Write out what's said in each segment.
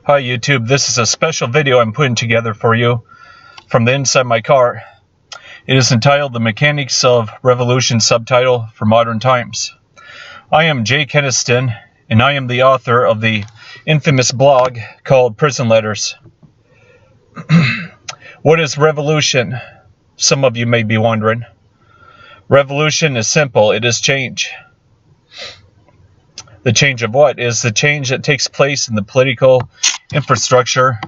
Hi YouTube, this is a special video I'm putting together for you from the inside my car. It is entitled The Mechanics of Revolution, subtitle for modern times. I am Jay Keniston, and I am the author of the infamous blog called Prison Letters. What is revolution? Some of you may be wondering. Revolution is simple, it is change. The change of what? Is the change that takes place in the political infrastructure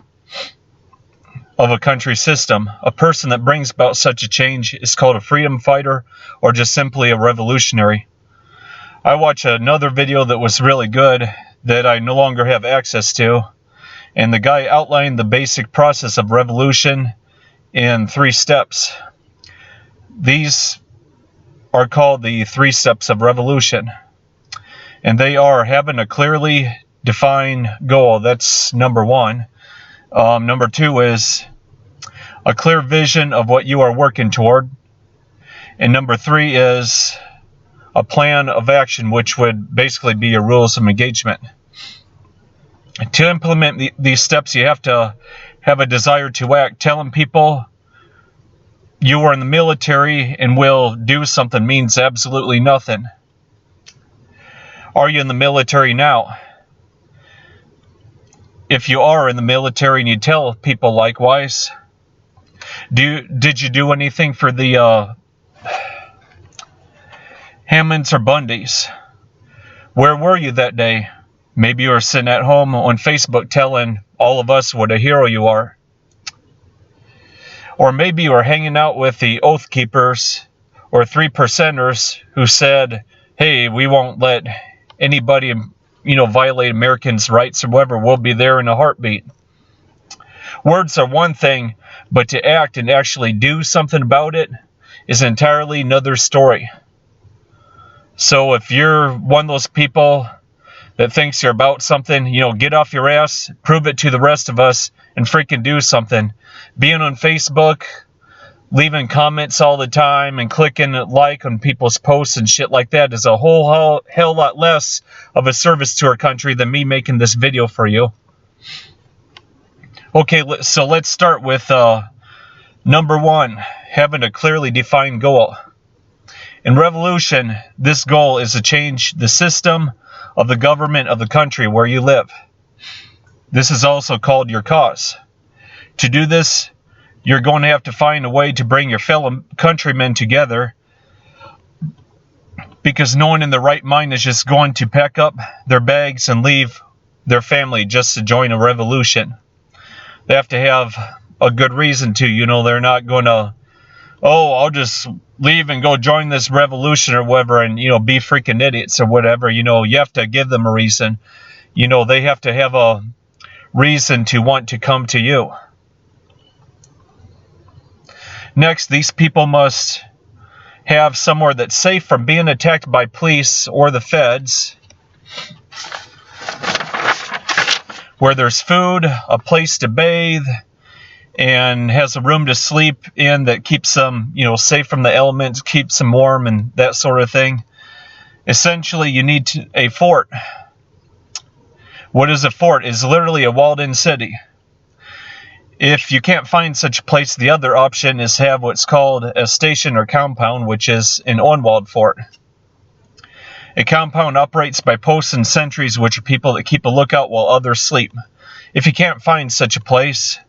of a country system. A person that brings about such a change is called a freedom fighter or just simply a revolutionary. I watched another video that was really good that I no longer have access to, and the guy outlined the basic process of revolution in 3 steps. These are called the 3 steps of revolution. And they are having a clearly defined goal. That's number 1. Number 2 is a clear vision of what you are working toward. And number 3 is a plan of action, which would basically be your rules of engagement. To implement these steps, you have to have a desire to act. Telling people you are in the military and will do something means absolutely nothing. Are you in the military now? If you are in the military and you tell people likewise, did you do anything for the Hammonds or Bundys? Where were you that day? Maybe you were sitting at home on Facebook telling all of us what a hero you are. Or maybe you were hanging out with the Oath Keepers or 3%ers who said, hey, we won't let anybody, violate Americans' rights or whatever. We'll be there in a heartbeat. Words are one thing, but to act and actually do something about it is entirely another story. So if you're one of those people that thinks you're about something, get off your ass, prove it to the rest of us, and freaking do something. Being on Facebook, leaving comments all the time and clicking like on people's posts and shit like that is a whole hell lot less of a service to our country than me making this video for you. Okay, so let's start with number 1, having a clearly defined goal. In revolution, this goal is to change the system of the government of the country where you live. This is also called your cause. To do this, you're going to have to find a way to bring your fellow countrymen together, because no one in their right mind is just going to pack up their bags and leave their family just to join a revolution. They have to have a good reason to. They're not going to, I'll just leave and go join this revolution or whatever and, be freaking idiots or whatever. You have to give them a reason. They have to have a reason to want to come to you. Next, these people must have somewhere that's safe from being attacked by police or the feds, where there's food, a place to bathe, and has a room to sleep in that keeps them, safe from the elements, keeps them warm and that sort of thing. Essentially, you need a fort. What is a fort? It's literally a walled-in city. If you can't find such a place, the other option is have what's called a station or compound, which is an unwalled fort. A compound operates by posts and sentries, which are people that keep a lookout while others sleep. If you can't find such a place,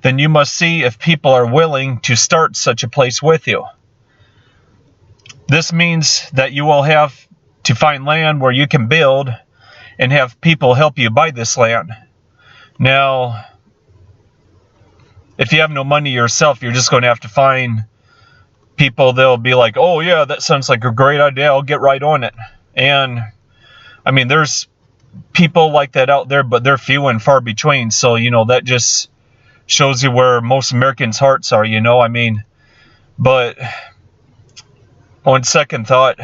then you must see if people are willing to start such a place with you. This means that you will have to find land where you can build and have people help you buy this land. Now, if you have no money yourself, you're just going to have to find people. They'll be like, oh yeah, that sounds like a great idea, I'll get right on it. And there's people like that out there, but they're few and far between. So that just shows you where most Americans' hearts are. But on second thought,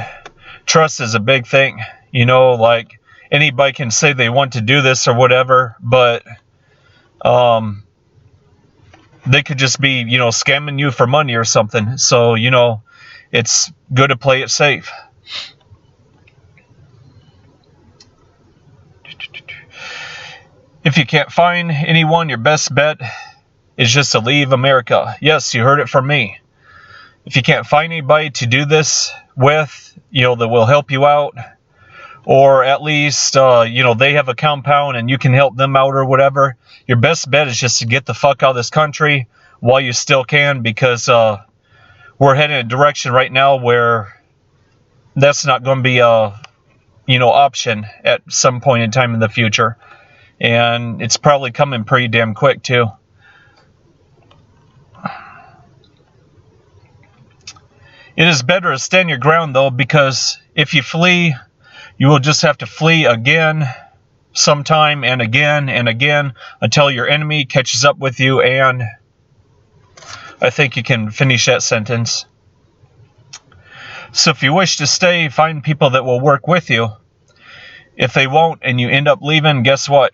trust is a big thing. Like anybody can say they want to do this or whatever, but they could just be, scamming you for money or something. So, it's good to play it safe. If you can't find anyone, your best bet is just to leave America. Yes, you heard it from me. If you can't find anybody to do this with, that will help you out, or at least, they have a compound and you can help them out or whatever, your best bet is just to get the fuck out of this country while you still can, because we're heading in a direction right now where that's not going to be a, option at some point in time in the future. And it's probably coming pretty damn quick, too. It is better to stand your ground, though, because if you flee, you will just have to flee again, sometime, and again, until your enemy catches up with you, and I think you can finish that sentence. So if you wish to stay, find people that will work with you. If they won't, and you end up leaving, guess what?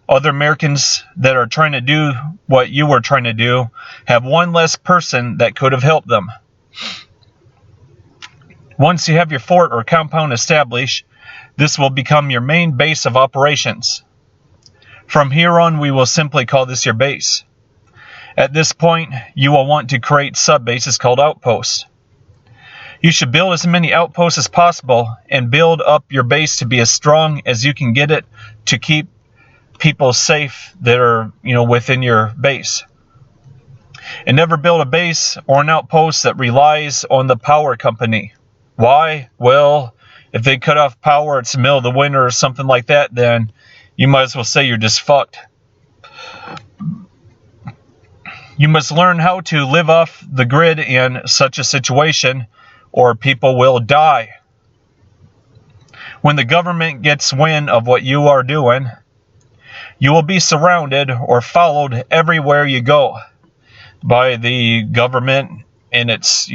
Other Americans that are trying to do what you were trying to do have one less person that could have helped them. Once you have your fort or compound established, this will become your main base of operations. From here on, we will simply call this your base. At this point, you will want to create sub-bases called outposts. You should build as many outposts as possible and build up your base to be as strong as you can get it to keep people safe that are, within your base. And never build a base or an outpost that relies on the power company. Why? Well, if they cut off power, it's the middle of the winter or something like that, then you might as well say you're just fucked. You must learn how to live off the grid in such a situation, or people will die. When the government gets wind of what you are doing, you will be surrounded or followed everywhere you go by the government and its,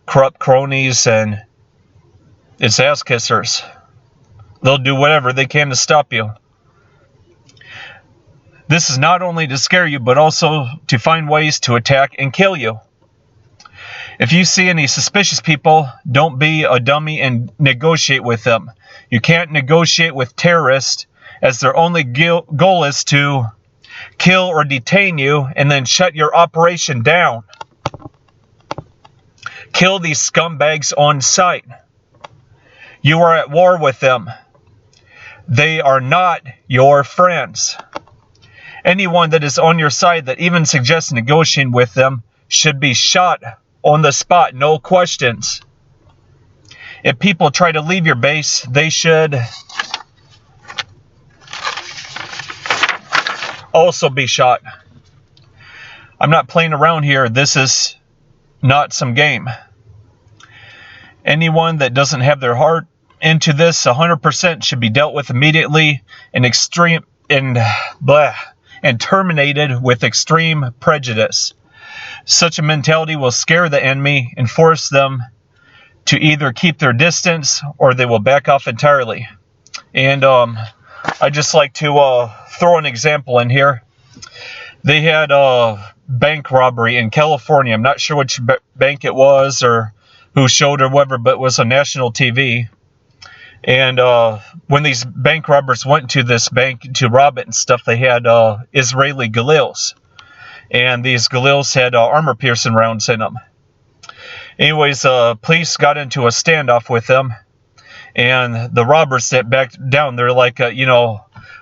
corrupt cronies and its ass kissers. They'll do whatever they can to stop you. This is not only to scare you, but also to find ways to attack and kill you. If you see any suspicious people, don't be a dummy and negotiate with them. You can't negotiate with terrorists, as their only goal is to kill or detain you and then shut your operation down. Kill these scumbags on sight. You are at war with them. They are not your friends. Anyone that is on your side that even suggests negotiating with them should be shot on the spot, no questions. If people try to leave your base, they should also be shot. I'm not playing around here. This is not some game. Anyone that doesn't have their heart into this 100% should be dealt with immediately and terminated with extreme prejudice. Such a mentality will scare the enemy and force them to either keep their distance or they will back off entirely. And I just like to throw an example in here. They had a bank robbery in California. I'm not sure which bank it was or who showed or whatever, but it was on national TV. And when these bank robbers went to this bank to rob it and stuff, they had Israeli Galils. And these Galils had armor-piercing rounds in them. Anyways, police got into a standoff with them. And the robbers sat back down. They're like,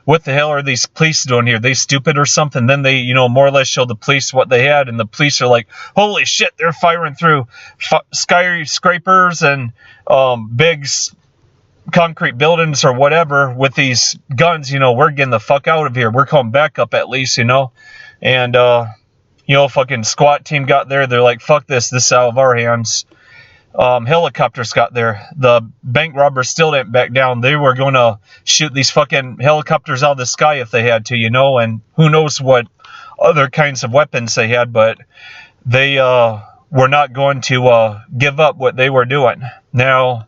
what the hell are these police doing here? They stupid or something? Then they, more or less show the police what they had. And the police are like, holy shit, they're firing through skyscrapers and big concrete buildings or whatever with these guns. We're getting the fuck out of here. We're calling backup at least, And, fucking SWAT team got there. They're like, fuck this. This is out of our hands. Helicopters got there. The bank robbers still didn't back down. They were going to shoot these fucking helicopters out of the sky if they had to, and who knows what other kinds of weapons they had, but they were not going to give up what they were doing. Now,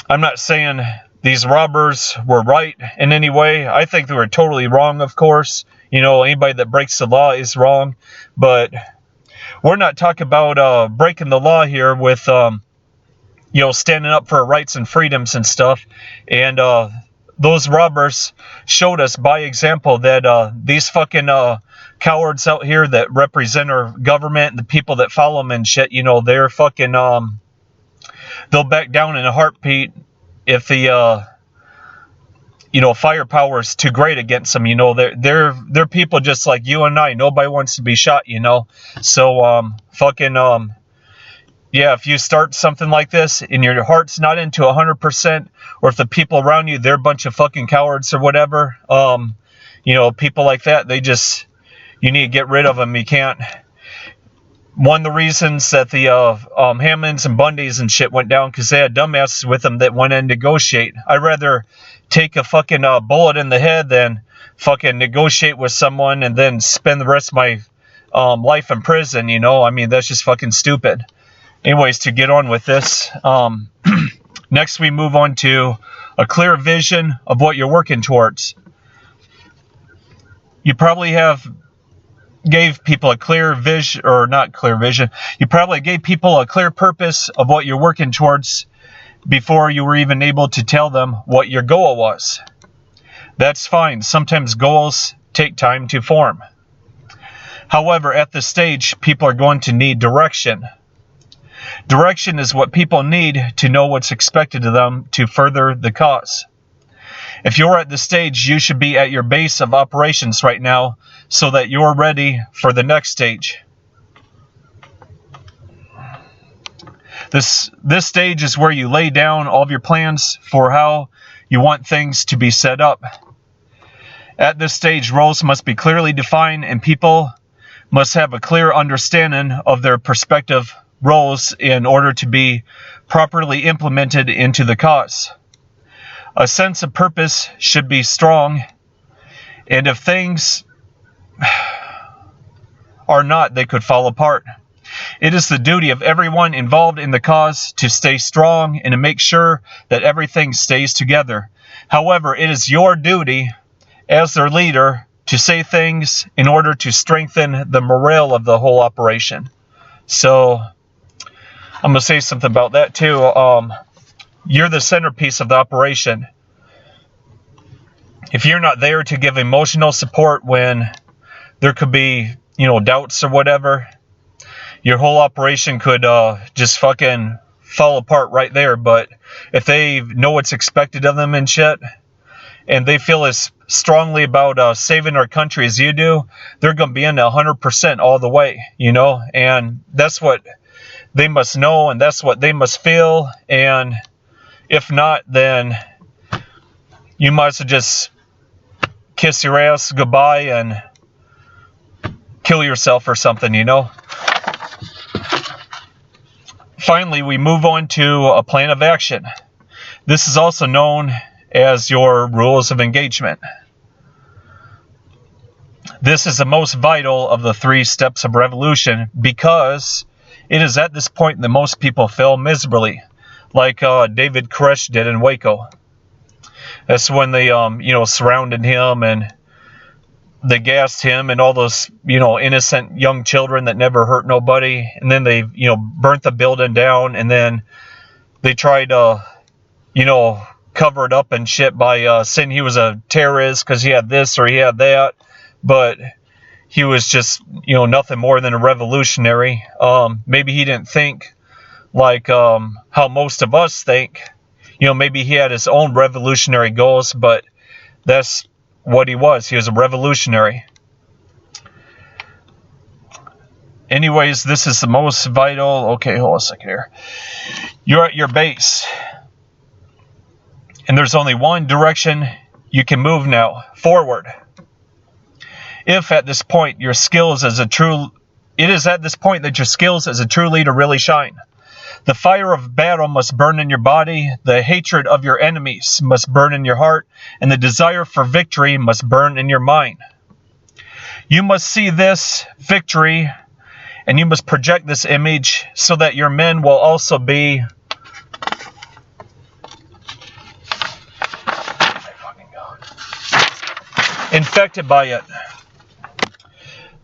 I'm not saying these robbers were right in any way. I think they were totally wrong, of course. Anybody that breaks the law is wrong, but we're not talking about breaking the law here with, standing up for rights and freedoms and stuff. And those robbers showed us by example that these fucking cowards out here that represent our government and the people that follow them and shit, you know, they're fucking they'll back down in a heartbeat if the you know, firepower is too great against them. You know, they're people just like you and I. Nobody wants to be shot, you know. So fucking yeah, if you start something like this and your heart's not into 100%, or if the people around you, they're a bunch of fucking cowards or whatever, you know, people like that, they just, you need to get rid of them. You can't. One of the reasons that the Hammonds and Bundys and shit went down, because they had dumbasses with them that went in to negotiate. I'd rather take a fucking bullet in the head than fucking negotiate with someone and then spend the rest of my life in prison, you know? I mean, that's just fucking stupid. Anyways, to get on with this, next we move on to a clear vision of what you're working towards. You probably gave people a clear vision, or not clear vision, you probably gave people a clear purpose of what you're working towards before you were even able to tell them what your goal was. That's fine. Sometimes goals take time to form. However, at this stage, people are going to need direction. Direction is what people need to know what's expected of them to further the cause. If you're at this stage, you should be at your base of operations right now so that you're ready for the next stage. This stage is where you lay down all of your plans for how you want things to be set up. At this stage, roles must be clearly defined and people must have a clear understanding of their prospective roles in order to be properly implemented into the cause. A sense of purpose should be strong, and if things are not, they could fall apart. It is the duty of everyone involved in the cause to stay strong and to make sure that everything stays together. However, it is your duty as their leader to say things in order to strengthen the morale of the whole operation. So I'm going to say something about that too. You're the centerpiece of the operation. If you're not there to give emotional support when there could be, you know, doubts or whatever, your whole operation could just fucking fall apart right there. But if they know what's expected of them and shit, and they feel as strongly about saving our country as you do, they're going to be in 100% all the way, you know? And that's what they must know, and that's what they must feel. And if not, then you might as well just kiss your ass goodbye and kill yourself or something, you know? Finally, we move on to a plan of action. This is also known as your rules of engagement. This is the most vital of the 3 steps of revolution because it is at this point that most people fail miserably, like David Koresh did in Waco. That's when they, you know, surrounded him and they gassed him and all those, you know, innocent young children that never hurt nobody. And then they, you know, burnt the building down, and then they tried to, you know, cover it up and shit by saying he was a terrorist because he had this or he had that. But he was just, you know, nothing more than a revolutionary. Maybe he didn't think like how most of us think. You know, maybe he had his own revolutionary goals, but that's what he was. He was a revolutionary. Anyways, this is the most vital. Okay, hold on a second here. You're at your base, and there's only one direction you can move now, forward. If at this point your skills as a true, it is at this point that your skills as a true leader really shine. The fire of battle must burn in your body, the hatred of your enemies must burn in your heart, and the desire for victory must burn in your mind. You must see this victory, and you must project this image so that your men will also be infected by it.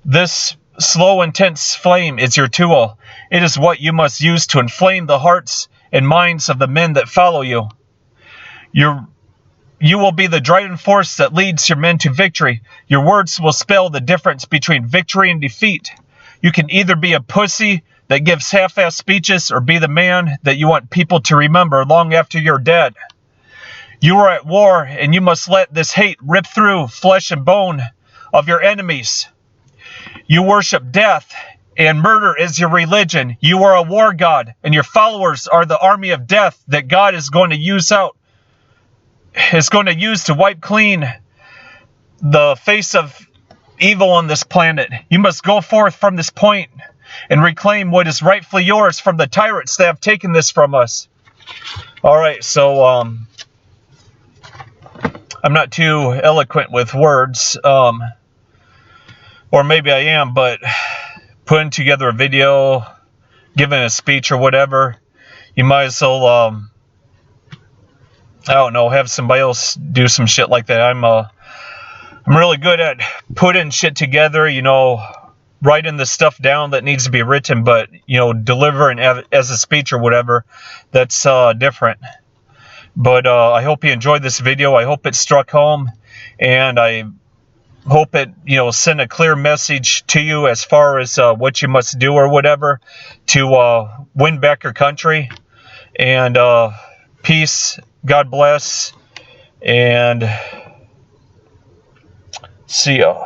This slow, intense flame is your tool. It is what you must use to inflame the hearts and minds of the men that follow you. You will be the driving force that leads your men to victory. Your words will spell the difference between victory and defeat. You can either be a pussy that gives half-assed speeches or be the man that you want people to remember long after you're dead. You are at war, and you must let this hate rip through flesh and bone of your enemies. You worship death, and murder is your religion. You are a war god, and your followers are the army of death that God is going to use to wipe clean the face of evil on this planet. You must go forth from this point and reclaim what is rightfully yours from the tyrants that have taken this from us. Alright, so I'm not too eloquent with words, or maybe I am, but putting together a video, giving a speech or whatever, you might as well I don't know, have somebody else do some shit like that. I'm really good at putting shit together, you know, writing the stuff down that needs to be written, but, you know, delivering as a speech or whatever, that's different. But I hope you enjoyed this video. I hope it struck home, and I hope it, you know, sent a clear message to you as far as what you must do or whatever to win back your country. And peace, God bless, and see ya.